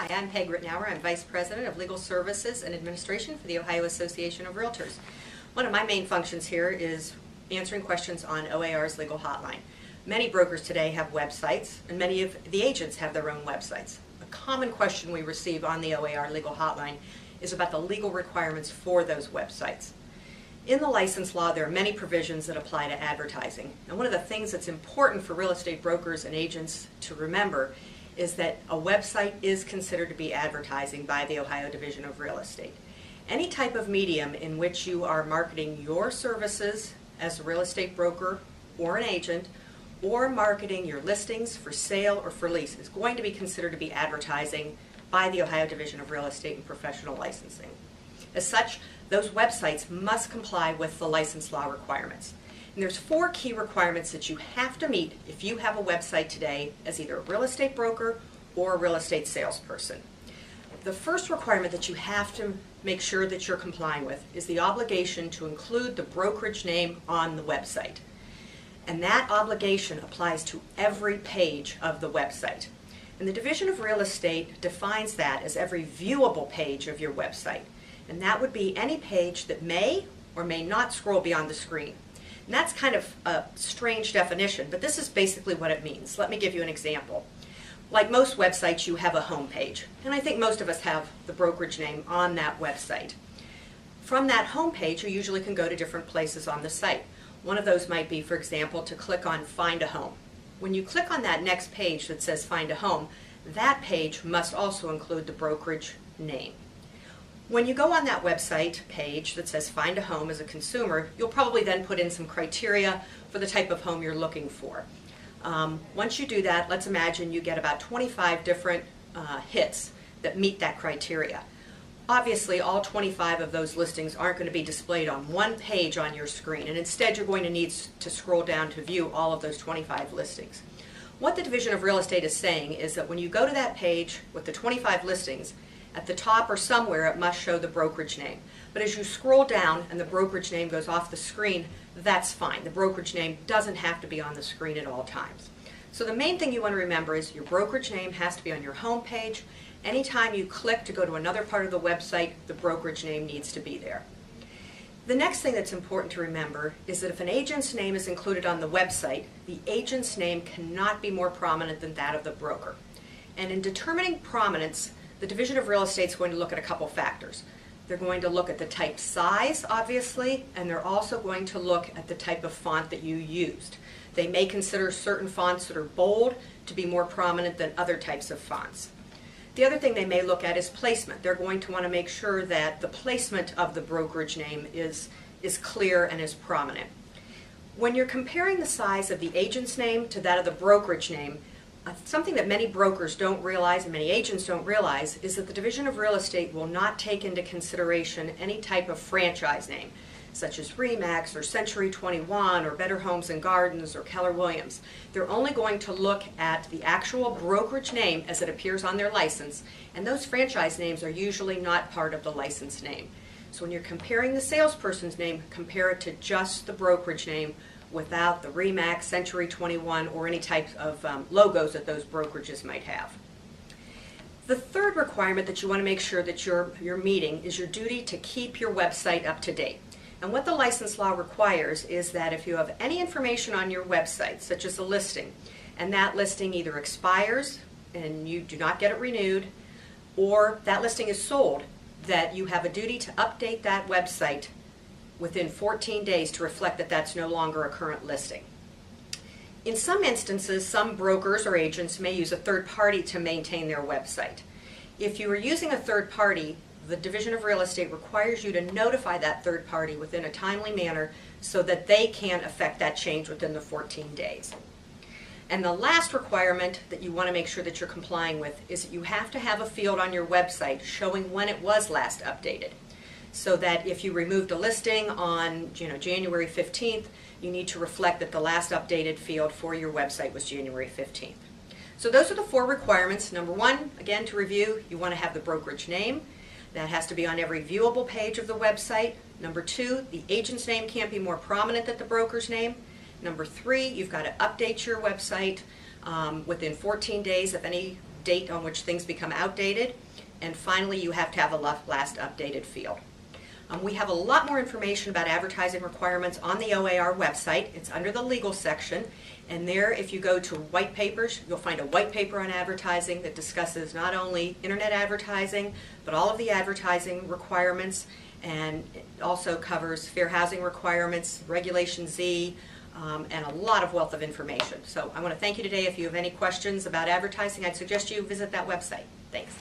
Hi, I'm Peg Ritenour. I'm Vice President of Legal Services and Administration for the Ohio Association of Realtors. One of my main functions here is answering questions on OAR's legal hotline. Many brokers today have websites, and many of the agents have their own websites. A common question we receive on the OAR legal hotline is about the legal requirements for those websites. In the license law, there are many provisions that apply to advertising. And one of the things that's important for real estate brokers and agents to remember is that a website is considered to be advertising by the Ohio Division of Real Estate. Any type of medium in which you are marketing your services as a real estate broker or an agent, or marketing your listings for sale or for lease, is going to be considered to be advertising by the Ohio Division of Real Estate and Professional Licensing. As such, those websites must comply with the license law requirements. And there's 4 key requirements that you have to meet if you have a website today as either a real estate broker or a real estate salesperson. The first requirement that you have to make sure that you're complying with is the obligation to include the brokerage name on the website. And that obligation applies to every page of the website. And the Division of Real Estate defines that as every viewable page of your website. And that would be any page that may or may not scroll beyond the screen. And that's kind of a strange definition, but this is basically what it means. Let me give you an example. Like most websites, you have a home page, and I think most of us have the brokerage name on that website. From that home page, you usually can go to different places on the site. One of those might be, for example, to click on Find a Home. When you click on that next page that says Find a Home, that page must also include the brokerage name. When you go on that website page that says Find a Home as a consumer, you'll probably then put in some criteria for the type of home you're looking for. Once you do that, let's imagine you get about 25 different hits that meet that criteria. Obviously, all 25 of those listings aren't going to be displayed on one page on your screen, and instead you're going to need to scroll down to view all of those 25 listings. What the Division of Real Estate is saying is that when you go to that page with the 25 listings, at the top or somewhere it must show the brokerage name. But as you scroll down and the brokerage name goes off the screen, that's fine. The brokerage name doesn't have to be on the screen at all times. So the main thing you want to remember is your brokerage name has to be on your home page. Anytime you click to go to another part of the website, the brokerage name needs to be there. The next thing that's important to remember is that if an agent's name is included on the website, the agent's name cannot be more prominent than that of the broker. And in determining prominence, the Division of Real Estate is going to look at a couple factors. They're going to look at the type size, obviously, and they're also going to look at the type of font that you used. They may consider certain fonts that are bold to be more prominent than other types of fonts. The other thing they may look at is placement. They're going to want to make sure that the placement of the brokerage name is clear and is prominent. When you're comparing the size of the agent's name to that of the brokerage name, something that many brokers don't realize and many agents don't realize is that the Division of Real Estate will not take into consideration any type of franchise name, such as RE/MAX or Century 21 or Better Homes and Gardens or Keller Williams. They're only going to look at the actual brokerage name as it appears on their license, and those franchise names are usually not part of the license name. So when you're comparing the salesperson's name, compare it to just the brokerage name without the RE/MAX, Century 21, or any type of logos that those brokerages might have. The third requirement that you want to make sure that you're meeting is your duty to keep your website up to date. And what the license law requires is that if you have any information on your website, such as a listing, and that listing either expires and you do not get it renewed, or that listing is sold, that you have a duty to update that website within 14 days to reflect that that's no longer a current listing. In some instances, some brokers or agents may use a third party to maintain their website. If you are using a third party, the Division of Real Estate requires you to notify that third party within a timely manner so that they can affect that change within the 14 days. And the last requirement that you want to make sure that you're complying with is that you have to have a field on your website showing when it was last updated. So that if you removed a listing on January 15th, you need to reflect that the last updated field for your website was January 15th. So those are the 4 requirements. Number 1, again to review, you want to have the brokerage name. That has to be on every viewable page of the website. Number 2, the agent's name can't be more prominent than the broker's name. Number 3, you've got to update your website within 14 days. If any date on which things become outdated, and finally you have to have a last updated field. We have a lot more information about advertising requirements on the OAR website. It's under the legal section, and there, if you go to white papers, you'll find a white paper on advertising that discusses not only internet advertising, but all of the advertising requirements, and it also covers fair housing requirements, Regulation Z, and a lot of wealth of information. So I want to thank you today. If you have any questions about advertising, I'd suggest you visit that website. Thanks.